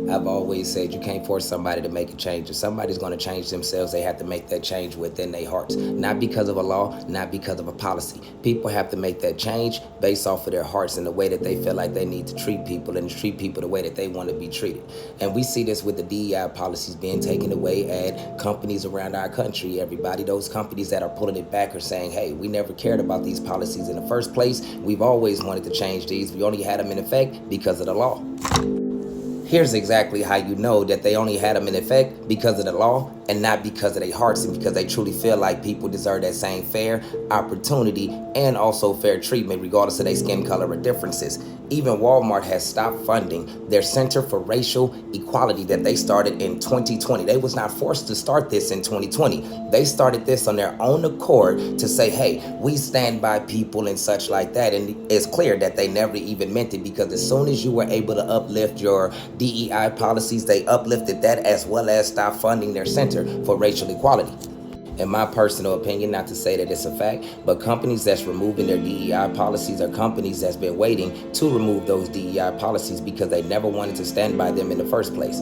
I've always said you can't force somebody to make a change. If somebody's going to change themselves, they have to make that change within their hearts. Not because of a law, not because of a policy. People have to make that change based off of their hearts and the way that they feel like they need to treat people and treat people the way that they want to be treated. And we see this with the DEI policies being taken away at companies around our country. Everybody, those companies that are pulling it back are saying, hey, we never cared about these policies in the first place. We've always wanted to change these. We only had them in effect because of the law. Here's exactly how you know that they only had them in effect because of the law and not because of their hearts and because they truly feel like people deserve that same fair opportunity and also fair treatment regardless of their skin color or differences. Even Walmart has stopped funding their Center for Racial Equality that they started in 2020. They was not forced to start this in 2020. They started this on their own accord to say, hey, we stand by people and such like that. And it's clear that they never even meant it because as soon as you were able to uplift your DEI policies, they uplifted that as well as stop funding their Center for Racial Equality. In my personal opinion, not to say that it's a fact, but companies that's removing their DEI policies are companies that's been waiting to remove those DEI policies because they never wanted to stand by them in the first place.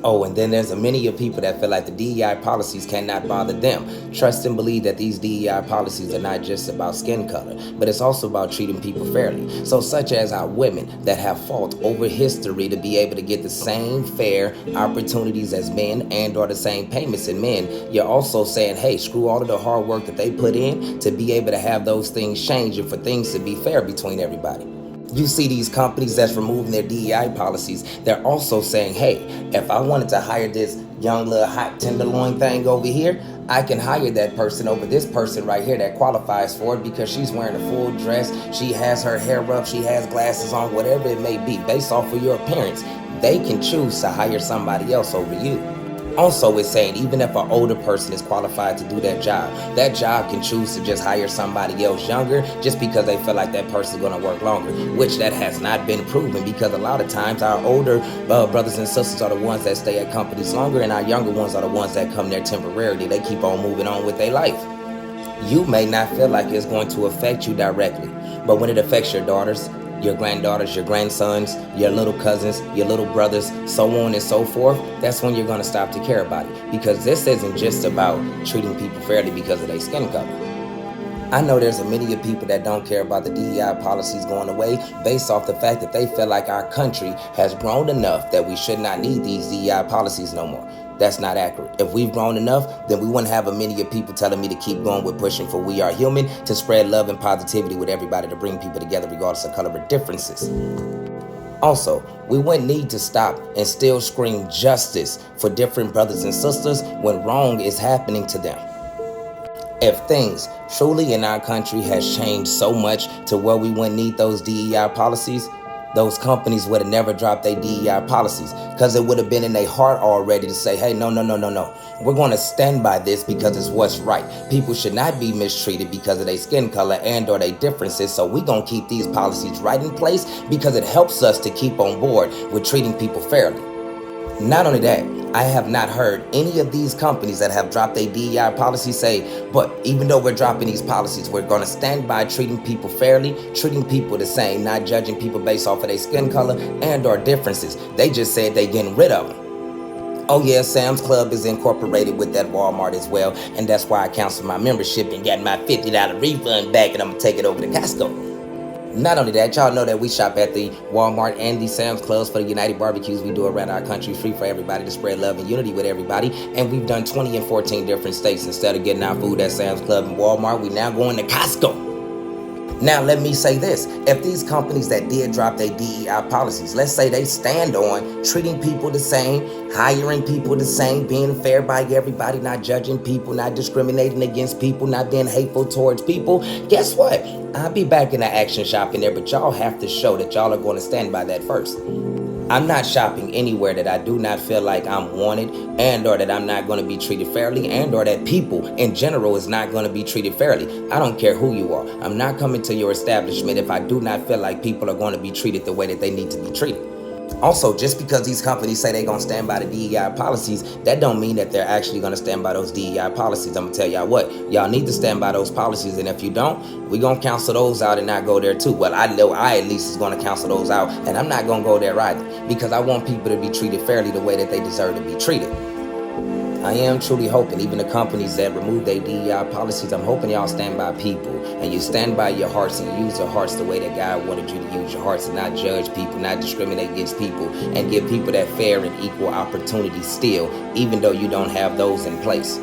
Oh, and then there's a many of people that feel like the DEI policies cannot bother them. Trust and believe that these DEI policies are not just about skin color, but it's also about treating people fairly. So such as our women that have fought over history to be able to get the same fair opportunities as men and or the same payments in men, you're also saying, hey, screw all of the hard work that they put in to be able to have those things change and for things to be fair between everybody. You see these companies that's removing their DEI policies, they're also saying, hey, if I wanted to hire this young little hot tenderloin thing over here, I can hire that person over this person right here that qualifies for it because she's wearing a full dress, she has her hair up, she has glasses on, whatever it may be, based off of your appearance. They can choose to hire somebody else over you. Also, it's saying even if an older person is qualified to do that job can choose to just hire somebody else younger just because they feel like that person's going to work longer, which that has not been proven because a lot of times our older brothers and sisters are the ones that stay at companies longer and our younger ones are the ones that come there temporarily. They keep on moving on with their life. You may not feel like it's going to affect you directly, but when it affects your daughters, your granddaughters, your grandsons, your little cousins, your little brothers, so on and so forth, that's when you're going to stop to care about it. Because this isn't just about treating people fairly because of their skin color. I know there's a many of people that don't care about the DEI policies going away based off the fact that they feel like our country has grown enough that we should not need these DEI policies no more. That's not accurate. If we've grown enough, then we wouldn't have a many of people telling me to keep going with pushing for We Are Human to spread love and positivity with everybody to bring people together regardless of color or differences. Also, we wouldn't need to stop and still scream justice for different brothers and sisters when wrong is happening to them. If things truly in our country has changed so much to where we wouldn't need those DEI policies, those companies would have never dropped their DEI policies because it would have been in their heart already to say, hey, no. We're going to stand by this because it's what's right. People should not be mistreated because of their skin color and or their differences. So we're going to keep these policies right in place because it helps us to keep on board with treating people fairly. Not only that, I have not heard any of these companies that have dropped their DEI policy say, but even though we're dropping these policies, we're going to stand by treating people fairly, treating people the same, not judging people based off of their skin color and or differences. They just said they getting rid of them. Oh yeah, Sam's Club is incorporated with that Walmart as well, and that's why I canceled my membership and got my $50 refund back, and I'm going to take it over to Costco. Not only that, y'all know that we shop at the Walmart and the Sam's Clubs for the United Barbecues we do around our country, free for everybody to spread love and unity with everybody. And we've done 20 and 14 different states. Instead of getting our food at Sam's Club and Walmart, we now going to Costco. Now, let me say this. If these companies that did drop their DEI policies, let's say they stand on treating people the same, hiring people the same, being fair by everybody, not judging people, not discriminating against people, not being hateful towards people, guess what? I'll be back in the action shopping there, but y'all have to show that y'all are going to stand by that first. I'm not shopping anywhere that I do not feel like I'm wanted and or that I'm not going to be treated fairly and or that people in general is not going to be treated fairly. I don't care who you are. I'm not coming to your establishment if I do not feel like people are going to be treated the way that they need to be treated. Also, just because these companies say they're going to stand by the DEI policies, that don't mean that they're actually going to stand by those DEI policies. I'm going to tell y'all what, y'all need to stand by those policies, and if you don't, we're going to cancel those out and not go there too. Well, I know I at least is going to cancel those out, and I'm not going to go there either, because I want people to be treated fairly the way that they deserve to be treated. I am truly hoping, even the companies that remove their DEI policies, I'm hoping y'all stand by people and you stand by your hearts and use your hearts the way that God wanted you to use your hearts, and not judge people, not discriminate against people, and give people that fair and equal opportunity still, even though you don't have those in place.